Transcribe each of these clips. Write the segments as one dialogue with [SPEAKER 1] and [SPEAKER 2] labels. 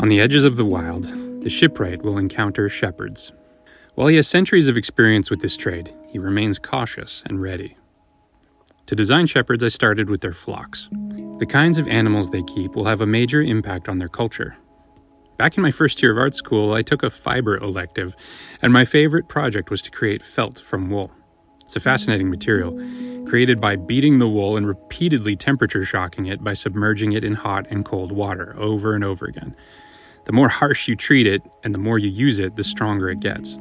[SPEAKER 1] On the edges of the wild, the shipwright will encounter shepherds. While he has centuries of experience with this trade, he remains cautious and ready. To design shepherds, I started with their flocks. The kinds of animals they keep will have a major impact on their culture. Back in my first year of art school, I took a fiber elective, and my favorite project was to create felt from wool. It's a fascinating material, created by beating the wool and repeatedly temperature shocking it by submerging it in hot and cold water over and over again. The more harsh you treat it and the more you use it, the stronger it gets.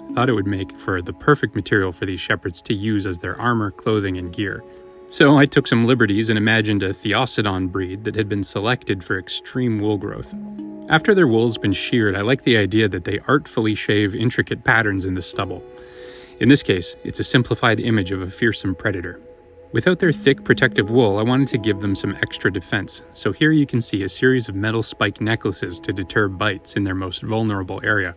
[SPEAKER 1] I thought it would make for the perfect material for these shepherds to use as their armor, clothing, and gear. So I took some liberties and imagined a Theosodon breed that had been selected for extreme wool growth. After their wool's been sheared, I like the idea that they artfully shave intricate patterns in the stubble. In this case, it's a simplified image of a fearsome predator. Without their thick protective wool, I wanted to give them some extra defense, so here you can see a series of metal spike necklaces to deter bites in their most vulnerable area.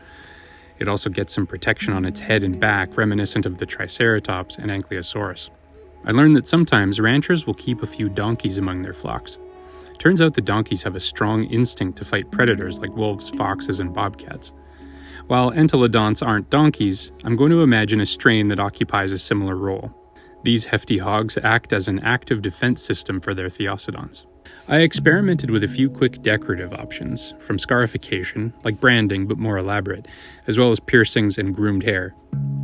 [SPEAKER 1] It also gets some protection on its head and back, reminiscent of the Triceratops and Ankylosaurus. I learned that sometimes ranchers will keep a few donkeys among their flocks. Turns out the donkeys have a strong instinct to fight predators like wolves, foxes, and bobcats. While entelodonts aren't donkeys, I'm going to imagine a strain that occupies a similar role. These hefty hogs act as an active defense system for their Theosodons. I experimented with a few quick decorative options, from scarification, like branding but more elaborate, as well as piercings and groomed hair.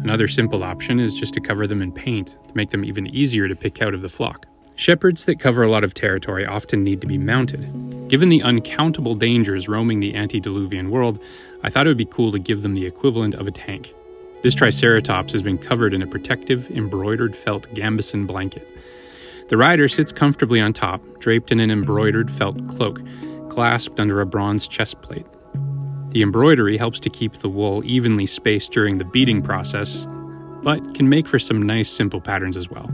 [SPEAKER 1] Another simple option is just to cover them in paint, to make them even easier to pick out of the flock. Shepherds that cover a lot of territory often need to be mounted. Given the uncountable dangers roaming the antediluvian world, I thought it would be cool to give them the equivalent of a tank. This Triceratops has been covered in a protective, embroidered felt gambeson blanket. The rider sits comfortably on top, draped in an embroidered felt cloak, clasped under a bronze chest plate. The embroidery helps to keep the wool evenly spaced during the beating process, but can make for some nice simple patterns as well.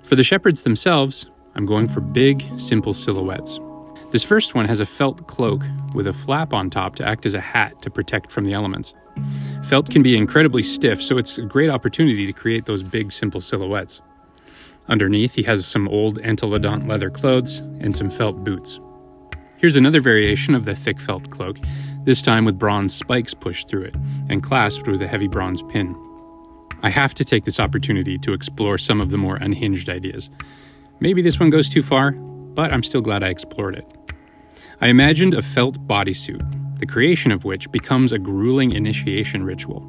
[SPEAKER 1] For the shepherds themselves, I'm going for big, simple silhouettes. This first one has a felt cloak with a flap on top to act as a hat to protect from the elements. Felt can be incredibly stiff, so it's a great opportunity to create those big, simple silhouettes. Underneath, he has some old antelodont leather clothes and some felt boots. Here's another variation of the thick felt cloak, this time with bronze spikes pushed through it and clasped with a heavy bronze pin. I have to take this opportunity to explore some of the more unhinged ideas. Maybe this one goes too far, but I'm still glad I explored it. I imagined a felt bodysuit, the creation of which becomes a grueling initiation ritual.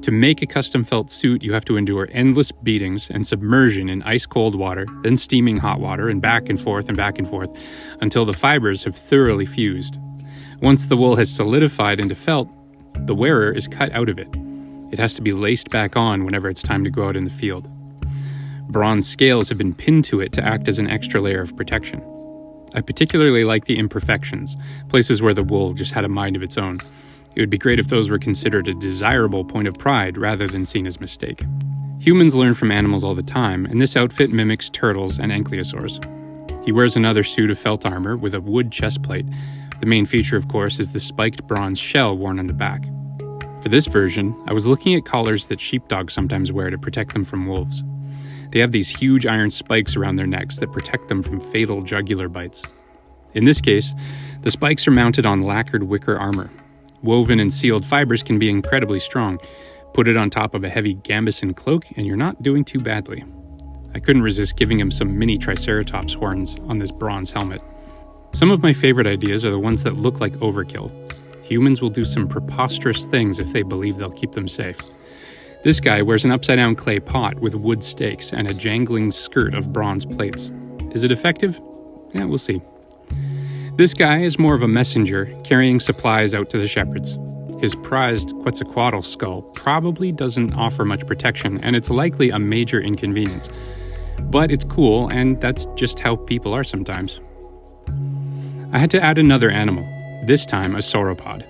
[SPEAKER 1] To make a custom felt suit, you have to endure endless beatings and submersion in ice-cold water, then steaming hot water, and back and forth until the fibers have thoroughly fused. Once the wool has solidified into felt, the wearer is cut out of it. It has to be laced back on whenever it's time to go out in the field. Bronze scales have been pinned to it to act as an extra layer of protection. I particularly like the imperfections, places where the wool just had a mind of its own. It would be great if those were considered a desirable point of pride rather than seen as mistake. Humans learn from animals all the time, and this outfit mimics turtles and ankylosaurs. He wears another suit of felt armor with a wood chest plate. The main feature, of course, is the spiked bronze shell worn on the back. For this version, I was looking at collars that sheepdogs sometimes wear to protect them from wolves. They have these huge iron spikes around their necks that protect them from fatal jugular bites. In this case, the spikes are mounted on lacquered wicker armor. Woven and sealed fibers can be incredibly strong. Put it on top of a heavy gambeson cloak and you're not doing too badly. I couldn't resist giving him some mini Triceratops horns on this bronze helmet. Some of my favorite ideas are the ones that look like overkill. Humans will do some preposterous things if they believe they'll keep them safe. This guy wears an upside-down clay pot with wood stakes and a jangling skirt of bronze plates. Is it effective? Yeah, we'll see. This guy is more of a messenger, carrying supplies out to the shepherds. His prized Quetzalcoatl skull probably doesn't offer much protection, and it's likely a major inconvenience. But it's cool, and that's just how people are sometimes. I had to add another animal, this time a sauropod.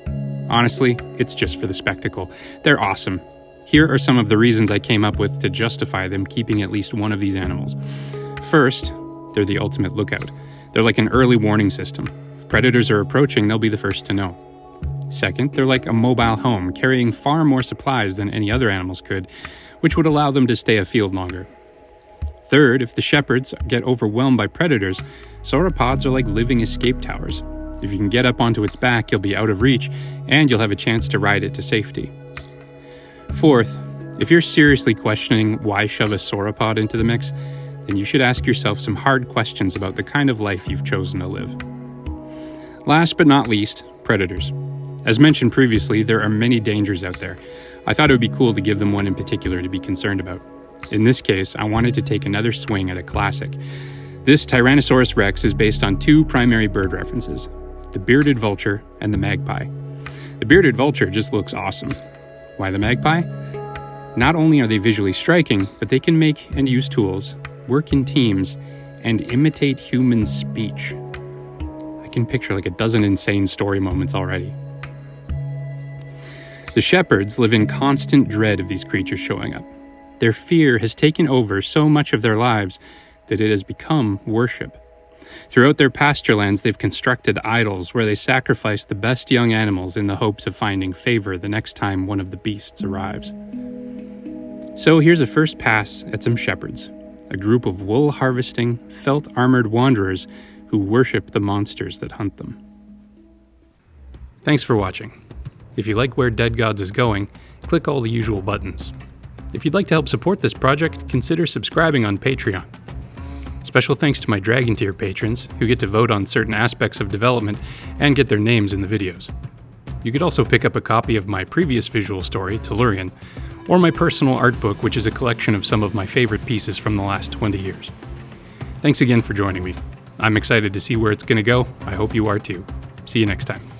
[SPEAKER 1] Honestly, it's just for the spectacle. They're awesome. Here are some of the reasons I came up with to justify them keeping at least one of these animals. First, they're the ultimate lookout. They're like an early warning system. If predators are approaching, they'll be the first to know. Second, they're like a mobile home, carrying far more supplies than any other animals could, which would allow them to stay afield longer. Third, if the shepherds get overwhelmed by predators, sauropods are like living escape towers. If you can get up onto its back, you'll be out of reach, and you'll have a chance to ride it to safety. Fourth, if you're seriously questioning why shove a sauropod into the mix, then you should ask yourself some hard questions about the kind of life you've chosen to live. Last but not least, predators. As mentioned previously, there are many dangers out there. I thought it would be cool to give them one in particular to be concerned about. In this case, I wanted to take another swing at a classic. This Tyrannosaurus rex is based on two primary bird references, the bearded vulture and the magpie. The bearded vulture just looks awesome. Why the magpie? Not only are they visually striking, but they can make and use tools, work in teams, and imitate human speech. I can picture like a dozen insane story moments already. The shepherds live in constant dread of these creatures showing up. Their fear has taken over so much of their lives that it has become worship. Throughout their pasture lands, they've constructed idols where they sacrifice the best young animals in the hopes of finding favor the next time one of the beasts arrives. So here's a first pass at some shepherds, a group of wool-harvesting, felt-armored wanderers who worship the monsters that hunt them. Thanks for watching. If you like where Dead Gods is going, click all the usual buttons. If you'd like to help support this project, consider subscribing on Patreon. Special thanks to my Dragon Tier patrons, who get to vote on certain aspects of development and get their names in the videos. You could also pick up a copy of my previous visual story, Tellurian, or my personal art book, which is a collection of some of my favorite pieces from the last 20 years. Thanks again for joining me. I'm excited to see where it's going to go. I hope you are too. See you next time.